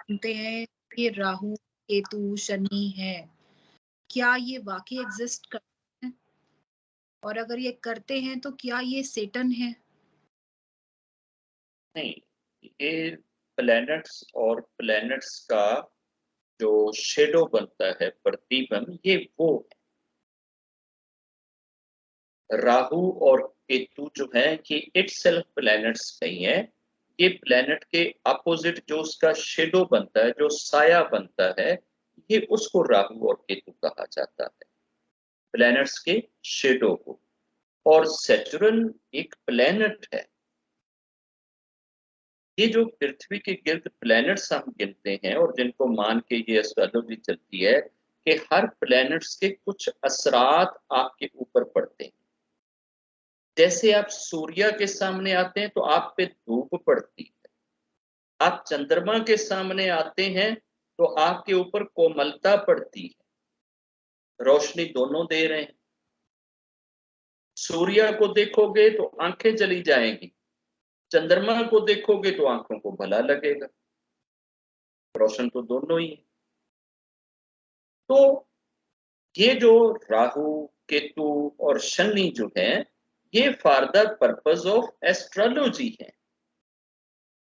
सुनते हैं ये राहु, केतु, शनि है, क्या ये वाक़ई एग्ज़िस्ट करते हैं? और अगर ये करते हैं तो क्या ये सेटन है? नहीं, ये प्लैनेट्स और प्लैनेट्स का जो शेडो बनता है, प्रतिबिंब, ये वो राहु और केतु जो है ये इटसेल्फ प्लैनेट्स नहीं है। ये प्लैनेट के अपोजिट जो उसका शेडो बनता है, जो साया बनता है, ये उसको राहु और केतु कहा जाता है, प्लैनेट्स के शेडो को। और सैटर्न एक प्लैनेट है। ये जो पृथ्वी के गिर्द प्लैनेट्स हम गिनते हैं और जिनको मान के ये एस्ट्रोलॉजी चलती है कि हर प्लैनेट्स के कुछ असरात आपके ऊपर पड़ते हैं। जैसे आप सूर्य के सामने आते हैं तो आप पे धूप पड़ती है, आप चंद्रमा के सामने आते हैं तो आपके ऊपर कोमलता पड़ती है, रोशनी दोनों दे रहे हैं। सूर्य को देखोगे तो आंखें चली जाएंगी, चंद्रमा को देखोगे तो आंखों को भला लगेगा, रोशन तो दोनों ही है। तो ये जो राहु, केतु और शनि जो है, ये for the purpose of astrology है।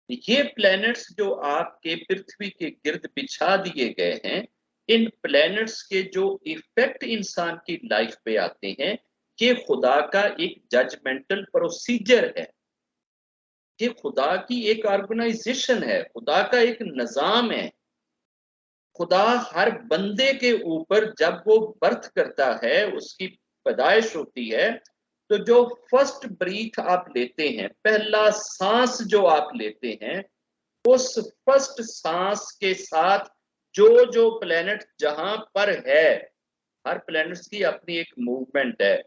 ये प्लैनेट्स जो आपके पृथ्वी के गिर्द बिछा दिए गए हैं, इन प्लैनेट्स के जो इफेक्ट इंसान की लाइफ पे आते हैं, ये खुदा का एक जजमेंटल प्रोसीजर है। ये खुदा की एक ऑर्गेनाइजेशन है, खुदा का एक निजाम है। खुदा हर बंदे के ऊपर जब वो बर्थ करता है, उसकी पैदाइश होती है, तो जो फर्स्ट ब्रीथ आप लेते हैं, पहला सांस जो आप लेते हैं, उस फर्स्ट सांस के साथ जो जो प्लेनेट जहां पर है, हर प्लेनेट्स की अपनी एक मूवमेंट है।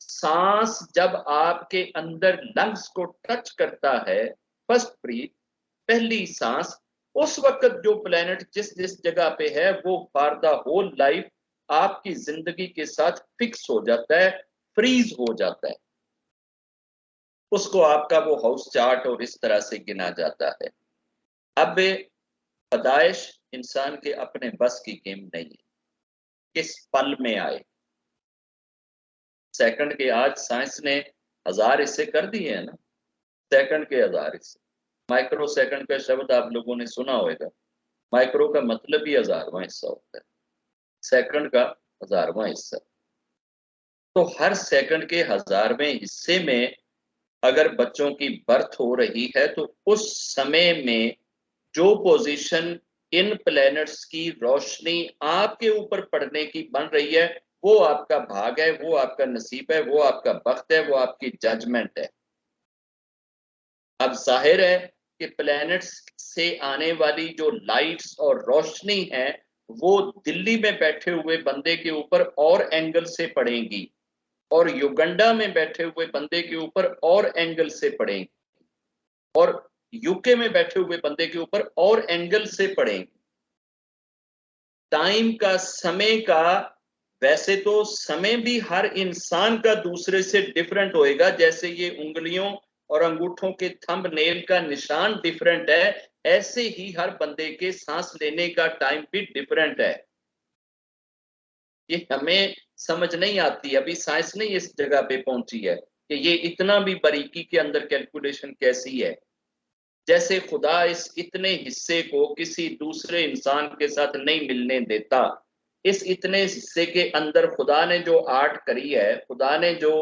सांस जब आपके अंदर लंग्स को टच करता है, फर्स्ट ब्रीथ, पहली सांस, उस वक्त जो प्लेनेट जिस जिस जगह पे है वो फॉर द होल लाइफ आपकी जिंदगी के साथ फिक्स हो जाता है, फ्रीज हो जाता है। उसको आपका वो हाउस चार्ट और इस तरह से गिना जाता है। अब पैदाइश इंसान के अपने बस की गेम नहीं है, किस पल में आए। सेकंड के आज साइंस ने 1000 हिस्से कर दिए हैं ना, सेकंड के 1000 हिस्से। माइक्रो सेकंड का शब्द आप लोगों ने सुना होगा। माइक्रो का मतलब ही 1000वां हिस्सा होता है, सेकंड का 1000वां हिस्सा। तो हर सेकंड के 1000वें हिस्से में अगर बच्चों की बर्थ हो रही है, तो उस समय में जो पोजीशन इन प्लैनेट्स की रोशनी आपके ऊपर पड़ने की बन रही है, वो आपका भाग है, वो आपका नसीब है, वो आपका बख्त है, वो आपकी जजमेंट है। अब जाहिर है कि प्लैनेट्स से आने वाली जो लाइट्स और रोशनी है, वो दिल्ली में बैठे हुए बंदे के ऊपर और एंगल से पड़ेंगी, और युगंडा में बैठे हुए बंदे के ऊपर और एंगल से पड़ेंगी, और यूके में बैठे हुए बंदे के ऊपर और एंगल से पड़ेंगे। टाइम का, समय का, वैसे तो समय भी हर इंसान का दूसरे से डिफरेंट होएगा, जैसे ये उंगलियों और अंगूठों के थंब नेल का निशान डिफरेंट है, ऐसे ही हर बंदे के सांस लेने का टाइम भी डिफरेंट है। ये हमें समझ नहीं आती, अभी साइंस नहीं इस जगह पे पहुंची है कि ये इतना भी बारीकी के अंदर कैलकुलेशन कैसी है। जैसे खुदा इस इतने हिस्से को किसी दूसरे इंसान के साथ नहीं मिलने देता, इस इतने हिस्से के अंदर खुदा ने जो आर्ट करी है, खुदा ने जो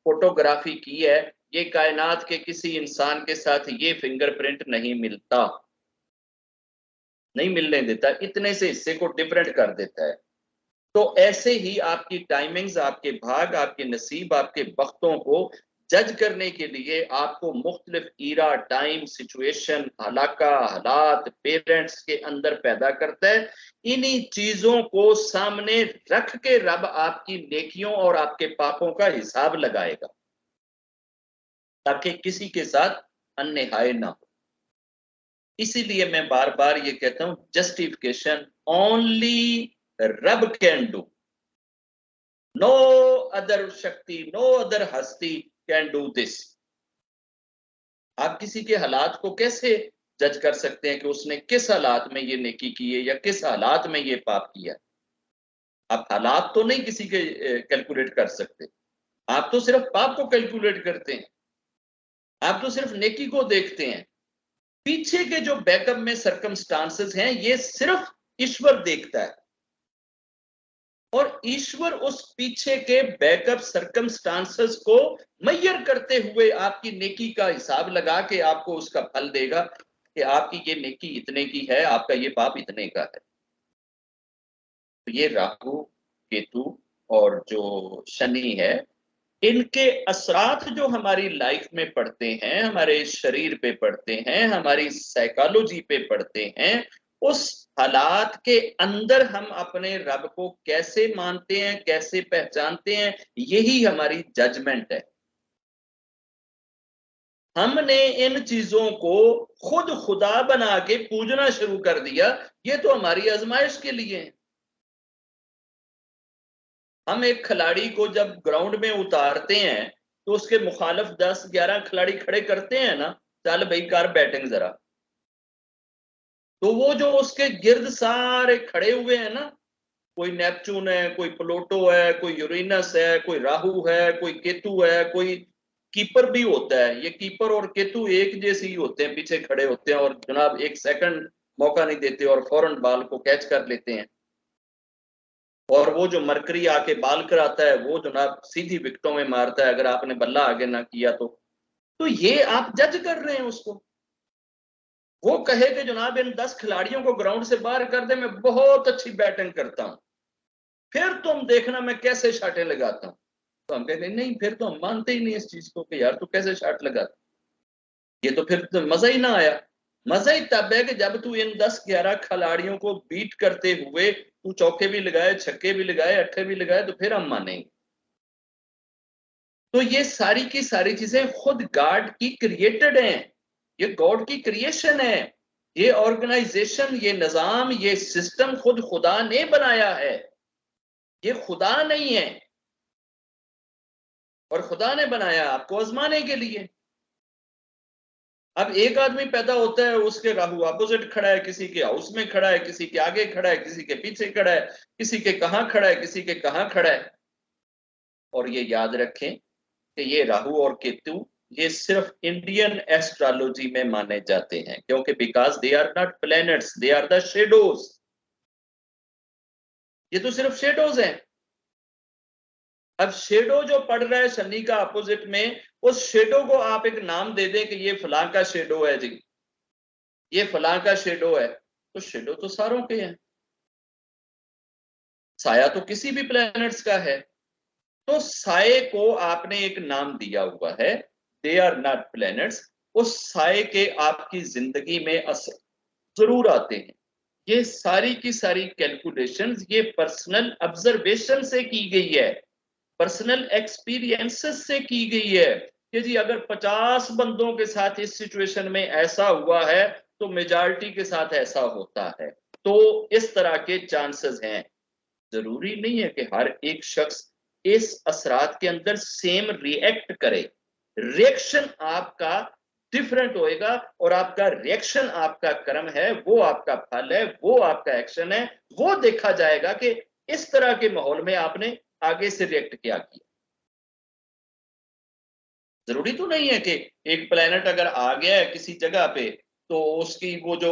फोटोग्राफी की है, ये कायनात के किसी इंसान के साथ ये फिंगरप्रिंट नहीं मिलता, नहीं मिलने देता, इतने से हिस्से को डिफरेंट कर देता है। तो ऐसे ही आपकी टाइमिंग्स, आपके भाग, आपके नसीब, आपके वक्तों को जज करने के लिए आपको मुख्तलिफ ईरा, टाइम, सिचुएशन, हलाका, हालात, पेरेंट्स के अंदर पैदा करता है। इन्हीं चीजों को सामने रख के रब आपकी नेकियों और आपके पापों का हिसाब लगाएगा, ताकि किसी के साथ अन्याय ना हो। इसीलिए मैं बार बार ये कहता हूं, जस्टिफिकेशन ओनली रब कैन डू, नो अदर शक्ति, नो अदर हस्ती कैन डू दिस। आप किसी के हालात को कैसे जज कर सकते हैं कि उसने किस हालात में ये नेकी की है या किस हालात में ये पाप किया। आप हालात तो नहीं किसी के कैलकुलेट कर सकते, आप तो सिर्फ पाप को कैलकुलेट करते हैं, आप तो सिर्फ नेकी को देखते हैं। पीछे के जो बैकअप में सर्कमस्टांसेस हैं ये सिर्फ ईश्वर देखता है, और ईश्वर उस पीछे के बैकअप सर्कमस्टांसेस को मैयर करते हुए आपकी नेकी का हिसाब लगा के आपको उसका फल देगा कि आपकी ये नेकी इतने की है, आपका ये पाप इतने का है। तो ये राहु केतु और जो शनि है, इनके असरात जो हमारी लाइफ में पड़ते हैं, हमारे शरीर पे पड़ते हैं, हमारी साइकोलॉजी पे पड़ते हैं, उस हालात के अंदर हम अपने रब को कैसे मानते हैं, कैसे पहचानते हैं, यही हमारी जजमेंट है। हमने इन चीजों को खुद खुदा बना के पूजना शुरू कर दिया, ये तो हमारी आजमाइश के लिए है। हम एक खिलाड़ी को जब ग्राउंड में उतारते हैं तो उसके मुखालिफ 10-11 खिलाड़ी खड़े करते हैं ना, चल भाई कर बैटिंग जरा, तो वो जो उसके गिर्द सारे खड़े हुए हैं ना, कोई नेपच्यून है, कोई प्लूटो है, कोई यूरेनस है, कोई राहु है, कोई केतु है, कोई कीपर भी होता है। ये कीपर और केतु एक जैसे ही होते हैं, पीछे खड़े होते हैं और जनाब एक सेकंड मौका नहीं देते और फौरन बॉल को कैच कर लेते हैं। और वो जो मरकरी आके बाल कराता है वो जनाब सीधी विकेटों में मारता है, अगर आपने बल्ला आगे ना किया तो ये आप जज कर रहे हैं उसको। वो कहे कि जनाब इन 10 खिलाड़ियों को ग्राउंड से बाहर कर दे, मैं बहुत अच्छी बैटिंग करता हूं, फिर तुम देखना मैं कैसे शाटें लगाता हूं। तो हम कहते हैं नहीं, फिर तो हम मानते ही नहीं इस चीज को कि यार तू कैसे शाट लगाता, ये तो फिर तो मजा ही ना आया। मजा ही तब है कि जब तू इन 10-11 खिलाड़ियों को बीट करते हुए तू चौके भी लगाए, छक्के भी लगाए, अट्ठे भी लगाए, तो फिर हम मानेंगे। तो ये सारी की सारी चीजें खुद गॉड की क्रिएटेड हैं, ये गॉड की क्रिएशन है। ये ऑर्गेनाइजेशन, ये निजाम, ये सिस्टम खुद खुदा ने बनाया है, ये खुदा नहीं है। और खुदा ने बनाया आपको आजमाने के लिए। अब एक आदमी पैदा होता है, उसके राहु अपोजिट खड़ा है, किसी के हाउस में खड़ा है, किसी के आगे खड़ा है, किसी के पीछे खड़ा है, किसी के कहां खड़ा है, किसी के कहां खड़ा है। और ये याद रखें कि ये राहु और केतु ये सिर्फ इंडियन एस्ट्रोलॉजी में माने जाते हैं, क्योंकि because they are not planets, they are the shadows. ये तो सिर्फ शेडोज हैं। अब शेडो जो पड़ रहा है शनि का अपोजिट में, उस शेडो को आप एक नाम दे दें कि ये फलां का शेडो है जी, ये फलां का शेडो है, तो शेडो तो सारों के हैं, साया तो किसी भी प्लैनेट्स का है। तो साए को आपने एक नाम दिया हुआ है, दे आर नॉट प्लैनेट्स। उस साए के आपकी जिंदगी में असर जरूर आते हैं। ये सारी की सारी कैलकुलेशंस ये पर्सनल ऑब्जर्वेशन से की गई है, पर्सनल एक्सपीरियंसेस से की गई है कि जी अगर 50 बंदों के साथ इस सिचुएशन में ऐसा हुआ है तो मेजॉरिटी के साथ ऐसा होता है। तो इस तरह के चांसेस हैं। जरूरी नहीं है कि हर एक शख्स इस असरात के अंदर सेम रिएक्ट करे। रिएक्शन आपका डिफरेंट होएगा, और आपका रिएक्शन आपका कर्म है, वो आपका फल है, वो आपका एक्शन है। वो देखा जाएगा कि इस तरह के माहौल में आपने आगे से रिएक्ट क्या किया। जरूरी तो नहीं है कि एक प्लेनेट अगर आ गया है किसी जगह पे तो उसकी वो जो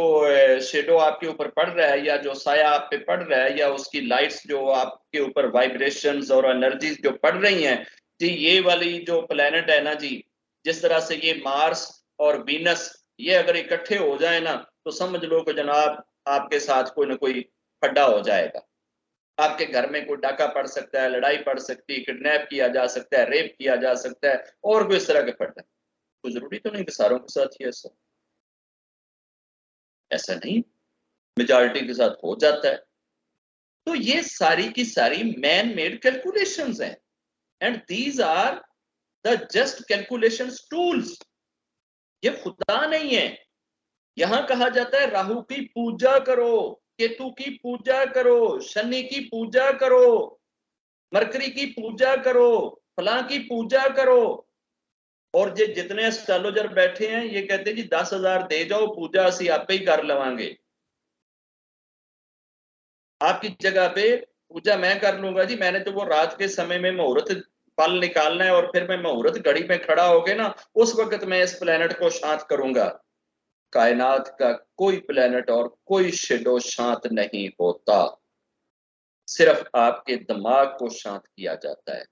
शेडो आपके ऊपर पड़ रहा है या जो साया आप पे पड़ रहा है या उसकी लाइट्स जो आपके ऊपर वाइब्रेशंस और एनर्जीज जो पड़ रही हैं जी, ये वाली जो प्लेनेट है ना जी, जिस तरह से ये मार्स और वीनस ये अगर इकट्ठे हो जाए ना तो समझ लो कि जनाब आपके साथ कोई ना कोई खड्डा हो जाएगा। आपके घर में कोई डाका पड़ सकता है, लड़ाई पड़ सकती है, किडनैप किया जा सकता है, रेप किया जा सकता है, और भी इस तरह के पड़ता है। तो जरूरी तो नहीं कि सारों के साथ ही ऐसा ऐसा नहीं, मेजॉरिटी के साथ हो जाता है। तो ये सारी की सारी मैन मेड कैलकुलेशंस हैं, and these are the just calculations tools. ये खुदा नहीं है। यहां कहा जाता है राहु की पूजा करो, केतु की पूजा करो, शनि की पूजा करो, मरकरी की पूजा करो, फलां की पूजा करो। और ये जितने एस्ट्रोलॉजर बैठे हैं ये कहते हैं जी 10,000 दे जाओ, पूजा असी आपे ही कर लवांगे, आपकी जगह पे पूजा मैं कर लूंगा जी, मैंने तो वो रात के समय में मुहूर्त पल निकालना है और फिर मैं मुहूर्त घड़ी में खड़ा हो गया ना, उस वक्त मैं इस प्लेनेट को शांत करूंगा। कायनात का कोई प्लेनेट और कोई शेडो शांत नहीं होता, सिर्फ आपके दिमाग को शांत किया जाता है,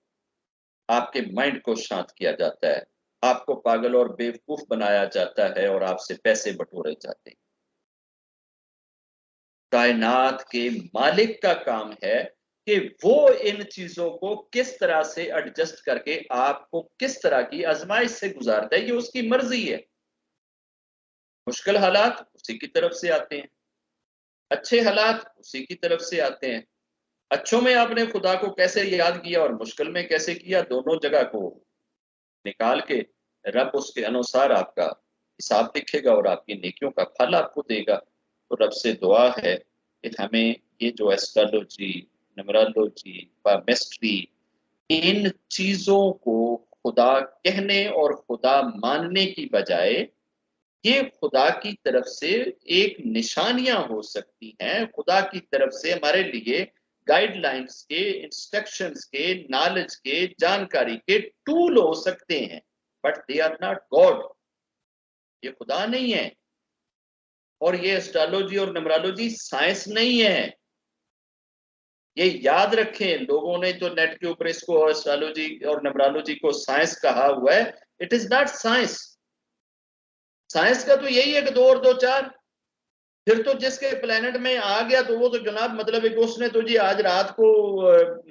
आपके माइंड को शांत किया जाता है, आपको पागल और बेवकूफ बनाया जाता है और आपसे पैसे बटोरे जाते हैं। कायनात के मालिक का काम है कि वो इन चीजों को किस तरह से एडजस्ट करके आपको किस तरह की आजमाइश से गुजारता है, ये उसकी मर्जी है। मुश्किल हालात उसी की तरफ से आते हैं, अच्छे हालात उसी की तरफ से आते हैं। अच्छों में आपने खुदा को कैसे याद किया और मुश्किल में कैसे किया, दोनों जगह को निकाल के रब उसके अनुसार आपका हिसाब लिखेगा और आपकी नेकियों का फल आपको देगा। तो रब से दुआ है कि हमें ये जो एस्ट्रोलॉजी, न्यूमरोलॉजी, मिस्ट्री, इन चीजों को खुदा कहने और खुदा मानने की बजाय ये खुदा की तरफ से एक निशानियां हो सकती हैं, खुदा की तरफ से हमारे लिए गाइडलाइंस के, इंस्ट्रक्शंस के, नॉलेज के, जानकारी के टूल हो सकते हैं, but they are not God. ये खुदा नहीं है। और ये एस्ट्रोलॉजी और न्यूमरोलॉजी साइंस नहीं है, ये याद रखें। लोगों ने तो नेट के ऊपर इसको एस्ट्रोलॉजी और न्यूमरोलॉजी को साइंस कहा हुआ है। It is not science. Science का तो यही है कि 2 और 2 4। फिर तो जिसके प्लेनेट में आ गया तो वो तो जनाब मतलब एक उसने तो जी आज रात को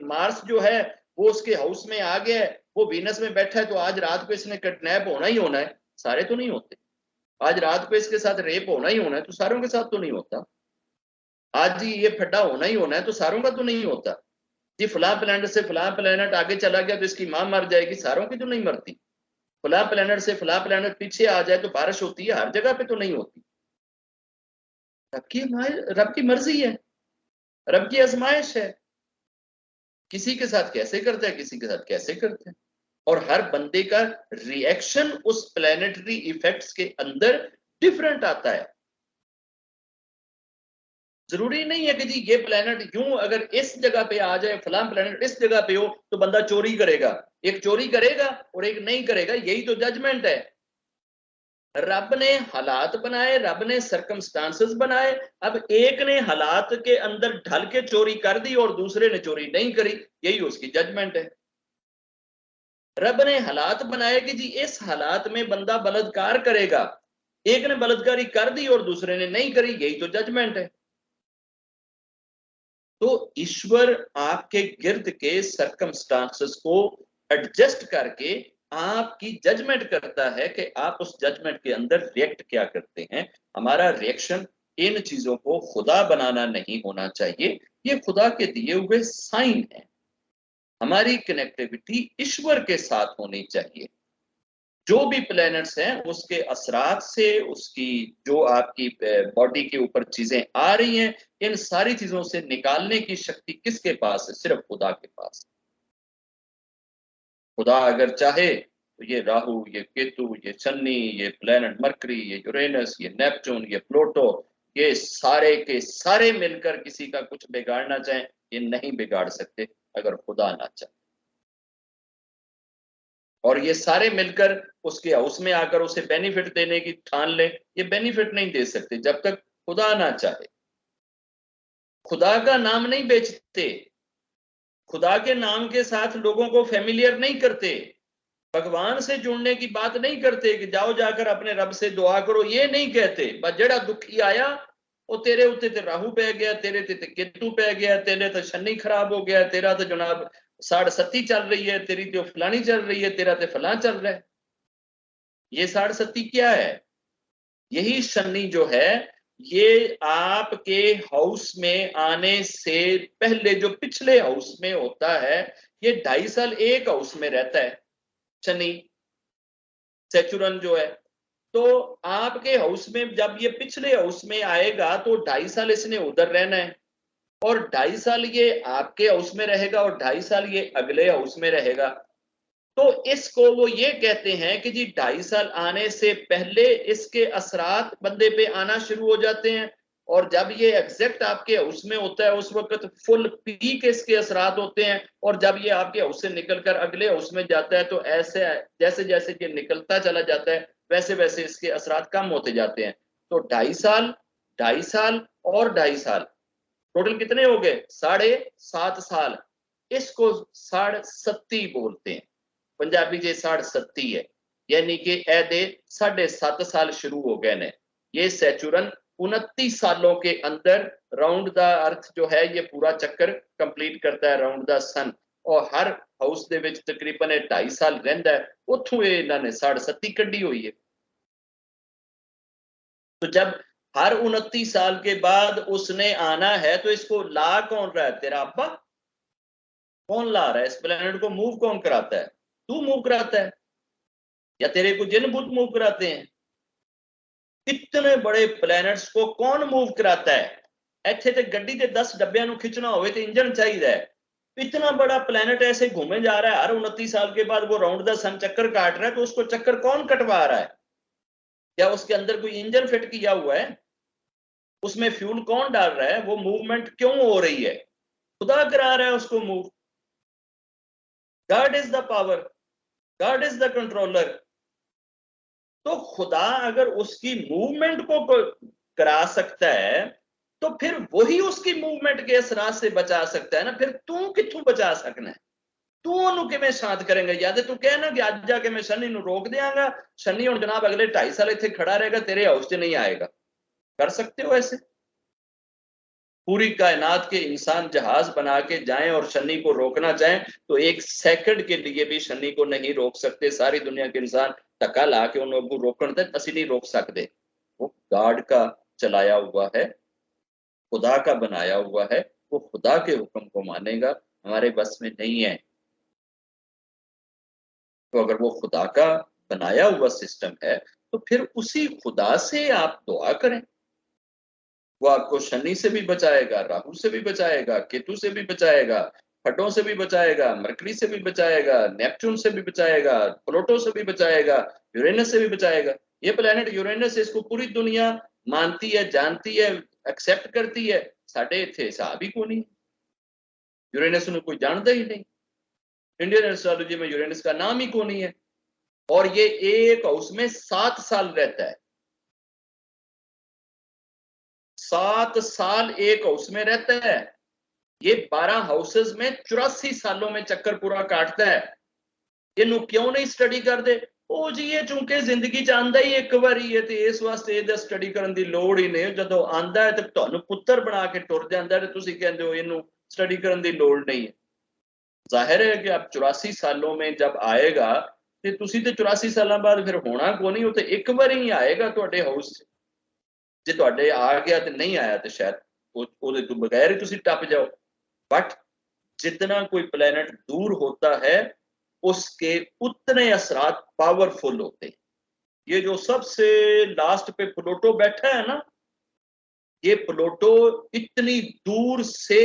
मार्स जो है वो उसके हाउस में आ गया है, वो वीनस में बैठा है, तो आज रात को इसने किडनैप होना ही होना है। सारे तो नहीं होते। आज रात को इसके साथ रेप होना ही होना है, तो सारों के साथ तो नहीं होता। आज जी ये फड्डा होना ही होना है, तो सारों का तो नहीं होता। जी फलां प्लेनेट से फलां प्लेनेट आगे चला गया तो इसकी मां मर जाएगी, सारों की तो नहीं मरती। फलां प्लेनेट से फलां प्लेनेट पीछे आ जाए तो बारिश होती है, हर जगह पे तो नहीं होती। रब की मर्जी है, रब की आजमाइश है। किसी के साथ कैसे करता है, किसी के साथ कैसे करता है, और हर बंदे का रिएक्शन उस प्लेनेटरी इफेक्ट्स के अंदर डिफरेंट आता है। जरूरी नहीं है कि जी ये प्लेनेट यूं अगर इस जगह पे आ जाए, फलां प्लेनेट इस जगह पे हो तो बंदा चोरी करेगा। एक चोरी करेगा और एक नहीं करेगा, यही तो जजमेंट है। रब ने हालात बनाए, रब ने सर्कमस्टांसेस बनाए। अब एक ने हालात के अंदर ढल के चोरी कर दी और दूसरे ने चोरी नहीं करी, यही उसकी जजमेंट है। रब ने हालात बनाए कि जी इस हालात में बंदा बलात्कार करेगा, एक ने बलात्कारी कर दी और दूसरे ने नहीं करी, यही तो जजमेंट है। तो ईश्वर आपके गिर्द के सर्कमस्टांसेस को एडजस्ट करके आपकी जजमेंट करता है कि आप उस जजमेंट के अंदर रिएक्ट क्या करते हैं। हमारा रिएक्शन इन चीजों को खुदा बनाना नहीं होना चाहिए, ये खुदा के दिए हुए साइन है। हमारी कनेक्टिविटी ईश्वर के साथ होनी चाहिए। जो भी प्लैनेट्स हैं उसके असरात से, उसकी जो आपकी बॉडी के ऊपर चीजें आ रही हैं, इन सारी चीजों से निकालने की शक्ति किसके पास है? सिर्फ खुदा के पास। खुदा अगर चाहे तो ये राहु, ये केतु, ये शनि, ये प्लैनेट मरकरी, ये यूरेनस, ये नेपच्यून, ये प्लूटो, ये सारे के सारे मिलकर किसी का कुछ बिगाड़ना चाहें, ये नहीं बिगाड़ सकते अगर खुदा ना चाहे। और ये सारे मिलकर उसके हाउस में आकर उसे बेनिफिट देने की ठान ले, ये बेनिफिट नहीं दे सकते जब तक खुदा ना चाहे। खुदा का नाम नहीं बेचते, खुदा के नाम के साथ लोगों को फेमिलियर नहीं करते, भगवान से जुड़ने की बात नहीं करते कि जाओ जाकर अपने रब से दुआ करो, ये नहीं कहते। बस जड़ा दुखी आया वो तेरे उत्ते ते राहु पै गया, तेरे ते केतु पै गया, तेरे तो शनि खराब हो गया, तेरा तो जनाब 60 चल रही है, तेरी तो फलानी चल रही है, तेरा तो फलां चल रहा है। ये 60 क्या है? यही शनि जो है ये आपके हाउस में आने से पहले जो पिछले हाउस में होता है, ये 2.5 साल एक हाउस में रहता है शनि, सेचुरन जो है। तो आपके हाउस में जब ये पिछले हाउस में आएगा तो 2.5 साल इसने उधर रहना है, और 2.5 साल ये आपके हाउस में रहेगा और 2.5 साल ये अगले हाउस में रहेगा। तो इसको वो ये कहते हैं कि जी 2.5 साल आने से पहले इसके असरात बंदे पे आना शुरू हो जाते हैं, और जब ये एग्जैक्ट आपके हाउस में होता है उस वक्त फुल पीक इसके असरात होते हैं, और जब ये आपके हाउस से निकलकर अगले हाउस में जाता है तो ऐसे जैसे जैसे ये निकलता चला जाता है वैसे वैसे इसके असरात कम होते जाते हैं। तो 2.5 साल, 2.5 साल और 2.5 साल, टोटल कितने हो गए? 7.5 साल। इसको 7.5 बोलते हैं, पंजाबी जे 7.5 है, यानी कि ए दे 7.5 साल शुरू हो गए ने। ये सैचुरन 29 सालों के अंदर राउंड द अर्थ जो है ये पूरा चक्कर कंप्लीट करता है राउंड द सन, और हर हाउस ਦੇ ਵਿੱਚ तकरीबन 2.5 साल रहता है, उथों ਇਹਨਾਂ ने 7.5 ਕੱਢੀ हुई है। तो जब हर 29 साल के बाद उसने आना है तो इसको ला कौन रहा है? तेरा अब्बा। कौन ला रहा है इस प्लेनेट को? मूव कौन कराता है? तू मूव कराता है या तेरे को जिन बुत मूव कराते हैं? इतने बड़े प्लैनेट्स को कौन मूव कराता है? ਇੱਥੇ ਤੇ ਗੱਡੀ ਦੇ 10 ਡੱਬਿਆਂ ਨੂੰ खिंचना होवे तो इंजन चाहिए है। इतना बड़ा प्लेनेट ऐसे घूमे जा रहा है, हर 29 साल के बाद वो राउंड द सन चक्कर काट रहा है, तो उसको चक्कर कौन कटवा रहा है? क्या उसके अंदर कोई इंजन फिट किया हुआ है? उसमें फ्यूल कौन डाल रहा है? वो मूवमेंट क्यों हो रही है? खुदा करा रहा है उसको move. God is the power, God is the controller. तो खुदा अगर उसकी मूवमेंट को करा सकता है तो फिर वही उसकी मूवमेंट के असरात से बचा सकता है ना। फिर तू किथों बचा सकना है? तू ओनू किवें शांत करेंगे? या तो तू कहना कि अज जाके मैं शनि नू रोक देंगा, शनि हुण जनाब अगले 2.5 साल इत्थे खड़ा रहेगा, तेरे हाउस च नहीं आएगा। कर सकते हो ऐसे? पूरी कायनात के इंसान जहाज बना के जाएं और शनि को रोकना चाहें तो 1 सेकंड के लिए भी शनि को नहीं रोक सकते। सारी दुनिया के इंसान धक्का ला के उन्होंने रोकने तक असि नहीं रोक सकते। वो गॉड का चलाया हुआ है, खुदा का बनाया हुआ है, वो खुदा के हुक्म को मानेगा, हमारे बस में नहीं है। तो अगर वो खुदा का बनाया हुआ सिस्टम है तो फिर उसी खुदा से आप दुआ करें। वो आपको शनि से भी बचाएगा, राहु से भी बचाएगा, केतु से भी बचाएगा, फटों से भी बचाएगा, मरकरी से भी बचाएगा, नेपच्यून से भी बचाएगा, प्लूटो से भी बचाएगा, यूरेनस से भी बचाएगा। ये प्लेनेट यूरेनस इसको पूरी दुनिया मानती है, जानती है, एक्सेप्ट करती है। साढ़े इत्थे हिसाब ही को नहीं, यूरेनस को कोई जानता ही नहीं। इंडियन एस्ट्रोलॉजी में यूरेनस का नाम ही को नहीं है, और ये एक हाउस में 7 साल रहता है। 7 साल एक हाउस में रहता है। ये 12 हाउसेस में 84 सालों में चक्कर पूरा काटता है। इनू क्यों नहीं स्टडी करते? ओ जी ये चूंकि जिंदगी च आंदा ही एक बारी है, तो इस वास्ते ਇਹਦਾ स्टडी करने की लोड़ ही नहीं। ਜਦੋਂ आंदा है तो ਤੁਹਾਨੂੰ पुत्र बना के टुर जाता है, तो ਤੁਸੀਂ कहते हो इनू स्टडी करने की लोड़ नहीं है। जाहिर है कि आप 84 सालों में जब आएगा तो ਤੁਸੀਂ ਤੇ 84 ਸਾਲਾਂ ਬਾਅਦ ਫਿਰ ਹੋਣਾ ਕੋ ਨਹੀਂ, ਉਹ ਤੇ ਇੱਕ ਵਾਰੀ ਹੀ ਆਏਗਾ ਤੁਹਾਡੇ ਹਾਊਸ 'ਚ। ਜੇ ਤੁਹਾਡੇ ਆ ਗਿਆ ਤੇ नहीं आया तो शायद ਉਹਦੇ ਤੋਂ ਬਗੈਰ ਹੀ ਤੁਸੀਂ ਟੱਪ ਜਾਓ। बट जितना कोई प्लेनेट दूर होता है उसके उतने असरात पावरफुल होते हैं। ये जो सबसे लास्ट पे प्लूटो बैठा है ना, ये प्लूटो इतनी दूर से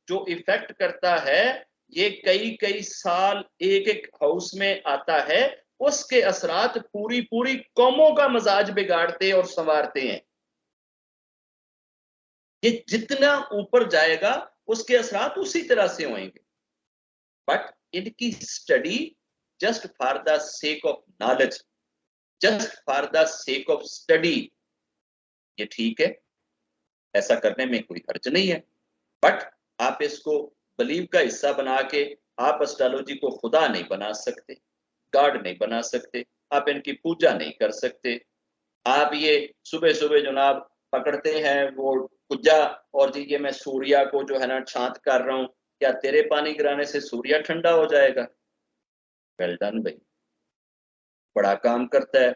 जो इफेक्ट करता है, ये कई कई साल एक एक हाउस में आता है। उसके असरात पूरी पूरी कौमों का मजाज बिगाड़ते और संवारते हैं। ये जितना ऊपर जाएगा उसके असरात उसी तरह से होंगे। बट इनकी study just for the sake of knowledge, just for the sake of study, ये ठीक है, ऐसा करने में कोई हर्ज नहीं है। बट आप इसको बिलीव का हिस्सा बना के आप एस्ट्रोलॉजी को खुदा नहीं बना सकते, गॉड नहीं बना सकते, आप इनकी पूजा नहीं कर सकते। आप ये सुबह सुबह जनाब पकड़ते हैं वो कुज्जा, और जी ये मैं सूर्या को जो है ना शांत कर रहा हूं, क्या तेरे पानी गिराने से सूर्या ठंडा हो जाएगा? वेल डन भाई, बड़ा काम करता है।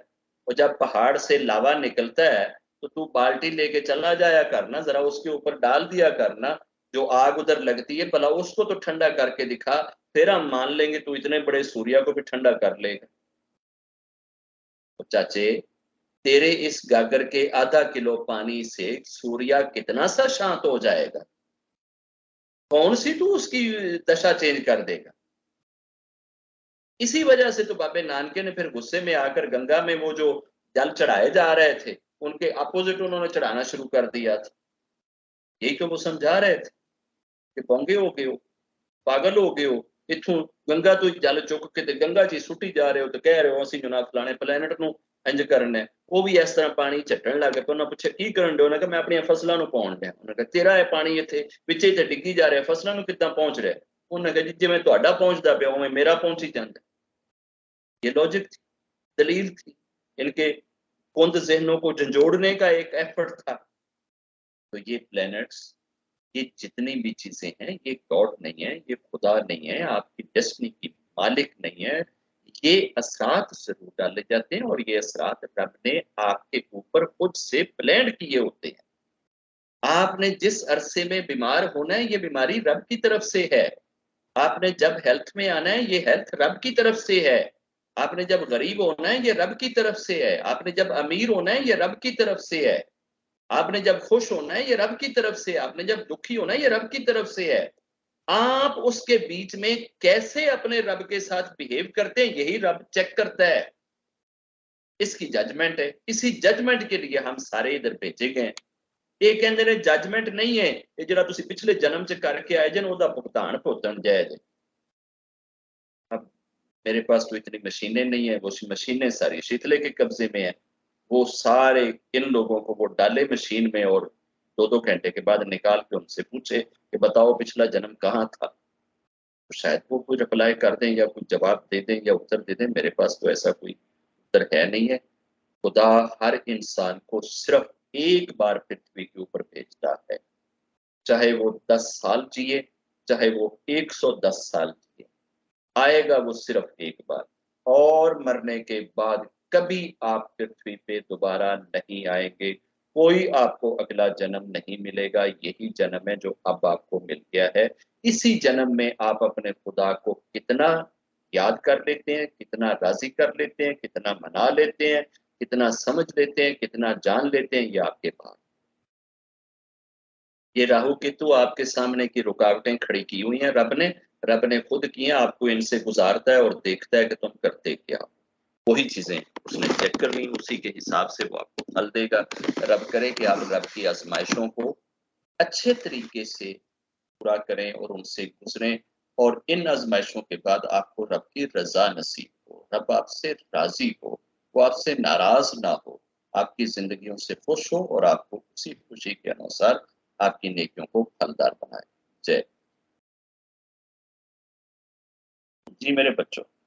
और जब पहाड़ से लावा निकलता है तो तू बाल्टी लेके चला जाया करना, जरा उसके ऊपर डाल दिया करना, जो आग उधर लगती है भला उसको तो ठंडा करके दिखा, फिर हम मान लेंगे तू इतने बड़े सूर्या को भी ठंडा कर लेगा। तो चाचे तेरे इस गागर के आधा किलो पानी से सूर्या कितना सा शांत हो जाएगा? कौन सी तू उसकी दशा चेंज कर देगा? इसी वजह से तो बाबे नानके ने फिर गुस्से में आकर गंगा में वो जो जल चढ़ाए जा रहे थे उनके अपोजिट उन्होंने चढ़ाना शुरू कर दिया था। यही तो वो समझा रहे थे कि बोंगे हो गए हो, पागल हो गए हो, इथों गंगा तो जल चुक के गंगा जी सुटी जा रहे हो तो कह रहे हो असं जुना फलाने प्लैनेट ਨੂੰ ਇੰਜ ਕਰਨਾ है। वो भी इस तरह पानी झट्टन लग पे उन्होंने पूछा की ਕਰਨ ਦਿਓ, ਉਹਨਾਂ ਕਹਾ मैं अपनी फसलों ਨੂੰ ਪਾਉਣ ਡਿਆ। ਉਹਨਾਂ कहा तेरा है पानी ਇੱਥੇ ਵਿੱਚੇ ਤੇ ਡਿੱਗੀ ਜਾ ਰਿਹਾ, ਫਸਲਾਂ ਨੂੰ ਕਿੱਦਾਂ ਪਹੁੰਚ ਰਿਹਾ। ਉਹਨਾਂ कहा जी ਜਿਵੇਂ ਤੁਹਾਡਾ ਪਹੁੰਚਦਾ ਪਿਆ ਉਵੇਂ ਮੇਰਾ ਪਹੁੰਚੀ ਜਾਂਦਾ। ये लॉजिक थी, दलील थी, इनके कुंद जहनों को झंझोड़ने का एक एफर्ट था। तो ये प्लैनेट्स, ये जितनी भी चीजें हैं ये गॉड नहीं है, ये खुदा नहीं है, आपकी डेस्टिनी की मालिक नहीं है। ये असरात जरूर डाले जाते हैं और ये असरात रब ने आपके ऊपर खुद से प्लान किए होते हैं। आपने जिस अरसे में बीमार होना है ये बीमारी रब की तरफ से है। आपने जब हेल्थ में आना है ये हेल्थ रब की तरफ से है। आपने जब गरीब होना है ये रब की तरफ से है। आपने जब अमीर होना है ये रब की तरफ से है। आपने जब खुश होना है ये रब की तरफ से है। आपने जब दुखी होना है ये रब की तरफ से है। आप उसके बीच में कैसे अपने रब के साथ बिहेव करते हैं यही रब चेक करता है। इसकी जजमेंट है। इसी जजमेंट के लिए हम सारे इधर भेजे गए। ये कहते ने जजमेंट नहीं है, ये जरा तुसी पिछले जन्म च करके आए जन ओदा भुगतान भुगतन जायज। अब मेरे पास तो इतनी मशीनें नहीं है, वो मशीनें सारी शीतले के कब्जे में है। वो सारे इन लोगों को वो डाले मशीन में और 2-2 घंटे के बाद निकाल के उनसे पूछे कि बताओ पिछला जन्म कहाँ था। तो शायद वो कोई रिप्लाई कर दें या कोई जवाब दे दें या उत्तर दे दें। मेरे पास तो ऐसा कोई उत्तर है नहीं है। खुदा हर इंसान को सिर्फ एक बार पृथ्वी के ऊपर भेजता है, चाहे वो 10 साल जिए, चाहे वो 110 साल जिए, आएगा वो सिर्फ एक बार। और मरने के बाद कभी आप पृथ्वी पे दोबारा नहीं आएंगे। कोई आपको अगला जन्म नहीं मिलेगा। यही जन्म है जो अब आपको मिल गया है। इसी जन्म में आप अपने खुदा को कितना याद कर लेते हैं, कितना राजी कर लेते हैं, कितना मना लेते हैं, कितना समझ लेते हैं, कितना जान लेते हैं, ये आपके पास। ये राहु केतु आपके सामने की रुकावटें खड़ी की हुई हैं रब ने खुद की हैं। आपको इनसे गुजारता है और देखता है कि तुम करते क्या। वही चीजें उसने चेक कर ली, उसी के हिसाब से वो आपको फल देगा। रब करे कि आप रब की आजमाइशों को अच्छे तरीके से पूरा करें और उनसे गुजरें और इन आजमाइशों के बाद आपको रब की रजा नसीब हो, रब आपसे राजी हो, वो आपसे नाराज ना हो, आपकी जिंदगियों से खुश हो और आपको उसी खुशी के अनुसार आपकी नेकियों को फलदार बनाए। जय। जी मेरे बच्चों,